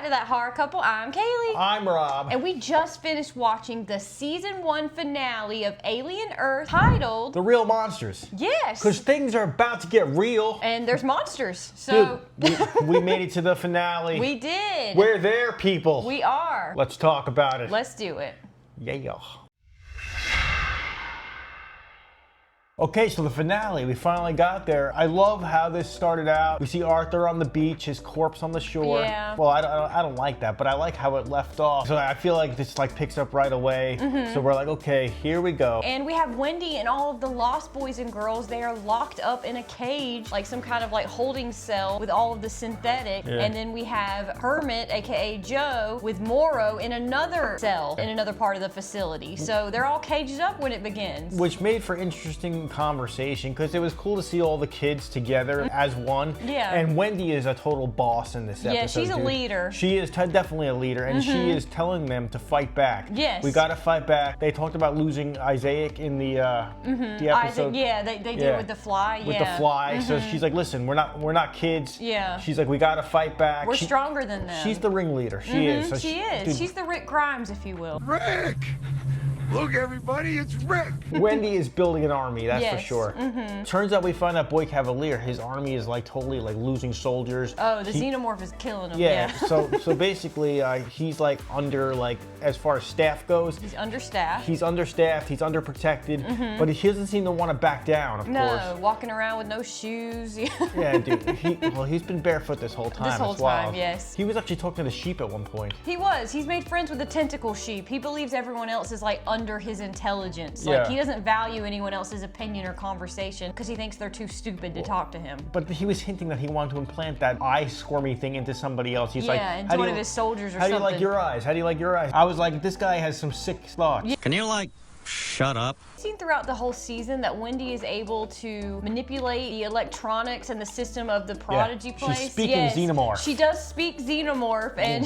to That Horror Couple. I'm Kaylee. I'm Rob. And we just finished watching the season 1 finale of Alien Earth titled The Real Monsters. Yes. Because things are about to get real. And there's monsters. So Dude, we made it to the finale. We did. We're there, people. We are. Let's talk about it. Let's do it. Yeah. Okay, so the finale, we finally got there. I love how this started out. We see Arthur on the beach, his corpse on the shore. Yeah. Well, I don't like that, but I like how it left off. So I feel like this like picks up right away. So we're like, okay, here we go. And we have Wendy and all of the lost boys and girls. They are locked up in a cage, like some kind of like holding cell with all of the synthetic. Yeah. And then we have Hermit, aka Joe, with Morrow in another cell in another part of the facility. So they're all caged up when it begins. Which made for interesting conversation because it was cool to see all the kids together as one. Yeah. And Wendy is a total boss in this episode. Yeah, she's a dude. leader. She is definitely a leader, and she is telling them to fight back. Yes. We got to fight back. They talked about losing Isaac in the episode. Isaac, yeah, they did with the fly. With the fly. So she's like, listen, we're not kids. Yeah. She's like, we got to fight back. We're stronger than them. She's the ringleader. She is. So she is. Dude, She's the Rick Grimes, if you will. Rick! Look, everybody, it's Rick! Wendy is building an army, that's for Yes. sure. Turns out we find out Boy Cavalier, his army is like totally like losing soldiers. Oh, the xenomorph is killing him. Yeah, so basically he's like under like as far as staff goes. He's understaffed. He's understaffed, he's underprotected, but he doesn't seem to want to back down, of No, walking around with no shoes. Yeah, dude. He's been barefoot this whole time. This whole It's wild. time, yes. He was actually talking to the sheep at one point. He was. He's made friends with the tentacle sheep. He believes everyone else is like under his intelligence. Yeah. Like he doesn't value anyone else's opinion or conversation because he thinks they're too stupid to talk to him. But he was hinting that he wanted to implant that eye squirmy thing into somebody else. He's like, into one of his soldiers or how something. do you like your eyes? How do you like your eyes? I was like, this guy has some sick thoughts. Can you, like, shut up? Seen throughout the whole season that Wendy is able to manipulate the electronics and the system of the Prodigy place. She's speaking xenomorph. She does speak xenomorph, and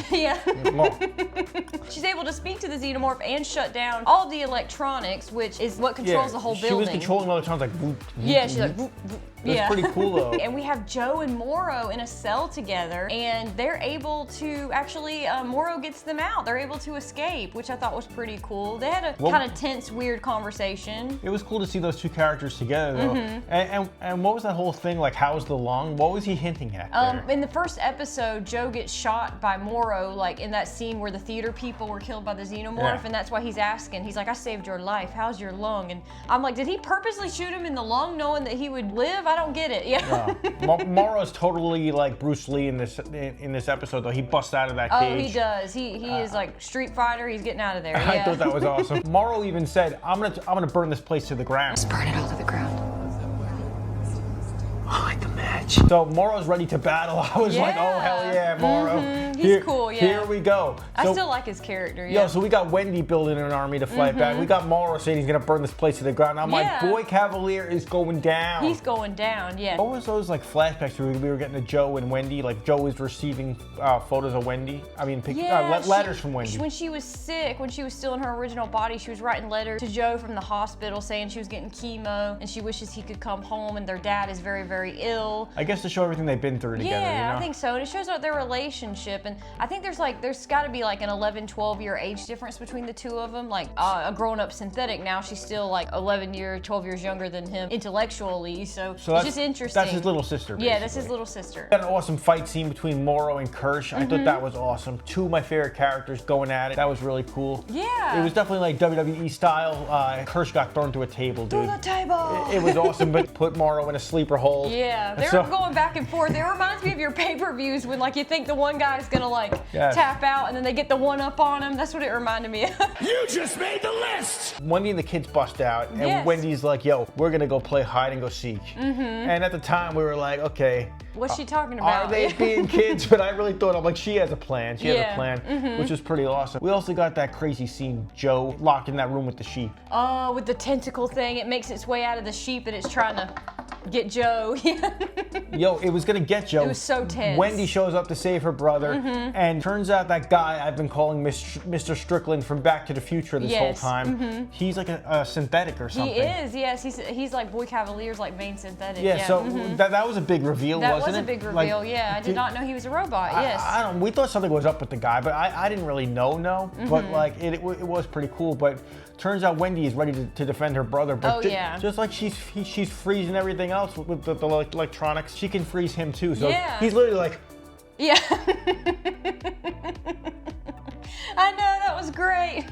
she's able to speak to the xenomorph and shut down all the electronics, which is what controls the whole building. She was controlling all the times like whoop, whoop, Yeah, she's whoop. like whoop, whoop. That's pretty cool though. And we have Joe and Morrow in a cell together, and they're able to actually, Morrow gets them out. They're able to escape, which I thought was pretty cool. They had a kind of tense, weird conversation. It was cool to see those two characters together though. And what was that whole thing like? How's the lung? What was he hinting at there? In the first episode, Joe gets shot by Morrow, like in that scene where the theater people were killed by the xenomorph, and that's why he's asking. He's like, I saved your life. How's your lung? And I'm like, did he purposely shoot him in the lung knowing that he would live? I don't get it. Yeah. Morrow's totally like Bruce Lee in this episode though. He busts out of that cage. Oh, he does. He is like Street Fighter. He's getting out of there. I thought that was awesome. Morrow even said, I'm gonna burn this place to the ground. Just burn it all to the ground. I like the match. So Morrow's ready to battle. I was like, oh hell yeah, Morrow. He's cool, yeah. Here we go. I So- still like his character, yeah. So we got Wendy building an army to fight back. We got Morrow saying he's gonna burn this place to the ground. I'm like, Boy Cavalier is going down. He's going down, yeah. What was those like flashbacks we were getting to Joe and Wendy? Like Joe was receiving photos of Wendy. I mean, letters from Wendy. When she was sick, when she was still in her original body, she was writing letters to Joe from the hospital saying she was getting chemo and she wishes he could come home and their dad is very, very ill. I guess to show everything they've been through together. Yeah, you know? I think so. And it shows out their relationship. And I think there's got to be like an 11, 12 year age difference between the two of them. Like a grown up synthetic now, she's still like 12 years younger than him intellectually. So it's just interesting. That's his little sister. Yeah, that's his little sister. Got an awesome fight scene between Morrow and Kirsch. I thought that was awesome. Two of my favorite characters going at it. That was really cool. Yeah. It was definitely like WWE style. Kirsch got thrown to a table, dude. To the table. It was awesome, but put Morrow in a sleeper hold. Yeah, they were going back and forth. It reminds me of your pay-per-views when like you think the one guy's gonna like tap out and then they get the one up on him. That's what it reminded me of. You just made the list! Wendy and the kids bust out, and Wendy's like, yo, we're gonna go play hide and go seek. And at the time, we were like, okay. What's she talking about? Are they being kids? But I really thought, I'm like, she has a plan. She has a plan, which was pretty awesome. We also got that crazy scene, Joe locked in that room with the sheep. Oh, with the tentacle thing, it makes its way out of the sheep and it's trying to Get Joe. Yo, it was gonna get Joe. It was so tense. Wendy shows up to save her brother, and turns out that guy I've been calling Mr. Strickland from Back to the Future this whole time, he's like a synthetic or something. He is, yes. He's like Boy Cavalier's like main synthetic. Yeah, so that was a big reveal, wasn't it? That was a big reveal, yeah. I did not know he was a robot, yes. We thought something was up with the guy, but I didn't really know. But like it was pretty cool. But turns out Wendy is ready to defend her brother. But just like she's freezing everything else with the electronics, she can freeze him too. So he's literally like, yeah. I know, that was great.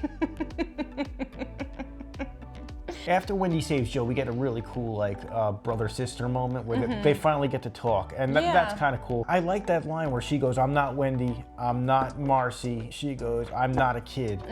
After Wendy saves Joe, we get a really cool like brother-sister moment where they finally get to talk, and that's kind of cool. I like that line where she goes, "I'm not Wendy, I'm not Marcy." She goes, "I'm not a kid."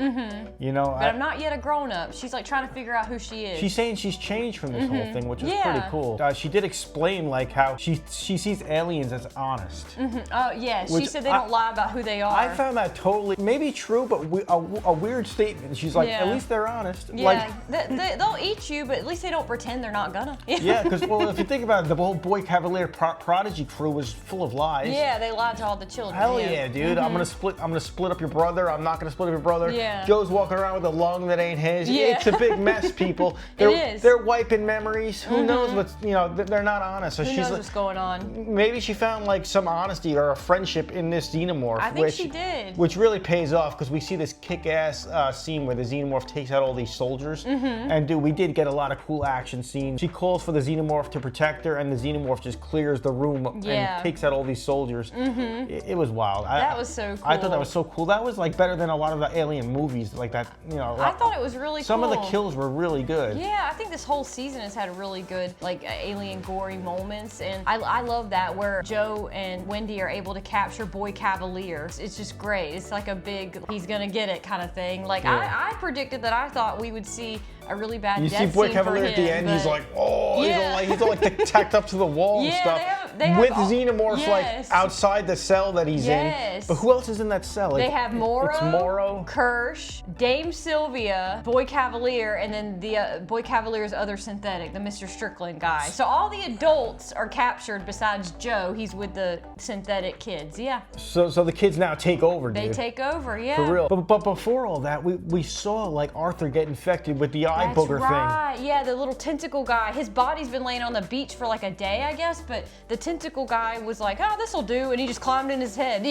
You know, but I'm not yet a grown-up. She's like trying to figure out who she is. She's saying she's changed from this whole thing, which is pretty cool. She did explain like how she sees aliens as honest. Oh yeah, she said they don't lie about who they are. I found that totally maybe true, but a weird statement. She's like, at least they're honest. Yeah, like, they'll eat you, but at least they don't pretend they're not gonna. Yeah, because if you think about it, the whole Boy Cavalier Prodigy crew was full of lies. Yeah, they lied to all the children. Hell yeah, dude! I'm gonna split up your brother. I'm not gonna split up your brother. Yeah. Joe's walking around with a lung that ain't his. Yeah. It's a big mess, people. It is. They're wiping memories. Who knows what's they're not honest. So Who she's knows like, what's going on? Maybe she found like some honesty or a friendship in this xenomorph. I think she did. Which really pays off because we see this kick-ass scene where the xenomorph takes out all these soldiers. And dude, we did get a lot of cool action scenes. She calls for the xenomorph to protect her, and the xenomorph just clears the room and takes out all these soldiers. It was wild. That was so cool. I thought that was so cool. That was like better than a lot of the alien movies like that. I thought it was really some cool. of the kills were really good. Yeah, I think this whole season has had really good like alien gory moments, and I love that where Joe and Wendy are able to capture Boy Cavalier. It's just great. It's like a big he's gonna get it kind of thing. Like I predicted that I thought we would see a really bad death scene for him. You see Boy Cavalier at the end, he's like, oh, he's all like tacked up to the wall and stuff. They have with xenomorphs like outside the cell that he's in. But who else is in that cell? They have Morrow, it's Morrow, Kirsch, Dame Sylvia, Boy Cavalier, and then the Boy Cavalier's other synthetic, the Mr. Strickland guy. So all the adults are captured besides Joe. He's with the synthetic kids, So the kids now take over, dude. They take over, For real. But before all that, we saw like Arthur get infected with the eye booger thing. Yeah, the little tentacle guy. His body's been laying on the beach for like a day, I guess, but the tentacle guy was like, oh, this'll do, and he just climbed in his head.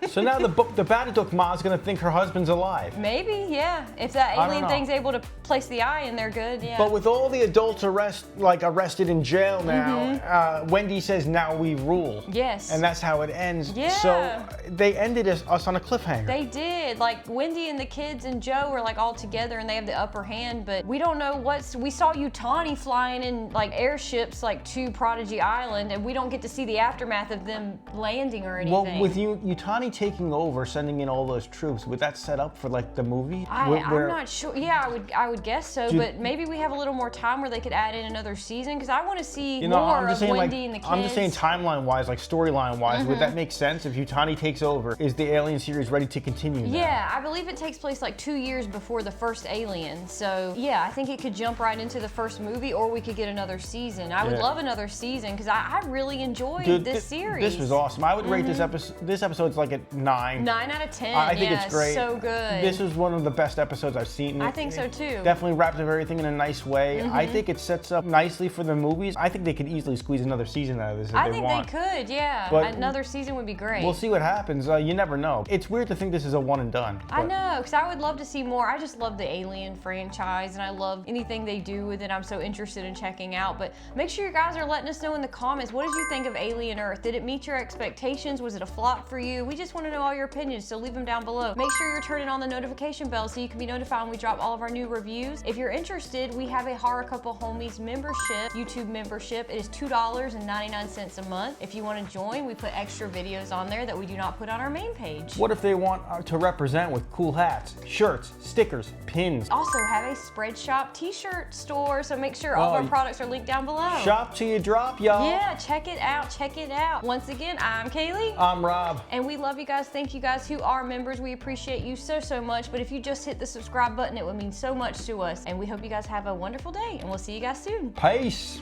So now the Babadook Ma's gonna think her husband's alive. Maybe, yeah. If that alien thing's able to place the eye in there, good, But with all the adults arrested in jail now, Wendy says, now we rule. Yes. And that's how it ends. Yeah. So they ended us on a cliffhanger. They did. Like Wendy and the kids and Joe are like all together and they have the upper hand, but we don't know we saw Utani flying in like airships like to Prodigy Island, and we don't get to see the aftermath of them landing or anything. Well, with Utani taking over, sending in all those troops, would that set up for like the movie? I'm not sure. Yeah, I would guess so, but maybe we have a little more time where they could add in another season, because I want to see more of Wendy and the kids. I'm just saying timeline-wise, like storyline-wise, would that make sense if Utani takes over? Is the Alien series ready to continue now? Yeah, I believe it takes place like 2 years before the first Alien, so yeah, I think it could jump right into the first movie, or we could get another season. I would love another season because I really enjoyed this series. This was awesome. I would rate this episode. This episode's like a 9. 9 out of 10. I think it's great. So good. This is one of the best episodes I've seen. I think so too. Definitely wrapped up everything in a nice way. I think it sets up nicely for the movies. I think they could easily squeeze another season out of this if they want. I think they could, yeah. But another season would be great. We'll see what happens. You never know. It's weird to think this is a one and done. I know, because I would love to see more. I just love the Alien franchise, and I love anything they do with it. I'm so interested in checking out. But make sure you guys are letting us know in the comments, what did you think of Alien Earth? Did it meet your expectations? Was it a flop for you? We just want to know all your opinions, so leave them down below. Make sure you're turning on the notification bell so you can be notified when we drop all of our new reviews. If you're interested, we have a Horror Couple Homies membership, YouTube membership. It is $2.99 a month. If you want to join, we put extra videos on there that we do not put on our main page. What if they want to represent with cool hats, shirts, stickers, pins? Also have a Spread Shop t-shirt store, so make sure all of our products are linked down below. Shop till you drop, y'all. Yeah, check it out, check it out. Once again, I'm Kaylee. I'm Rob. And we love you guys. Thank you guys who are members. We appreciate you so, so much. But if you just hit the subscribe button, it would mean so much to us. And we hope you guys have a wonderful day, and we'll see you guys soon. Peace.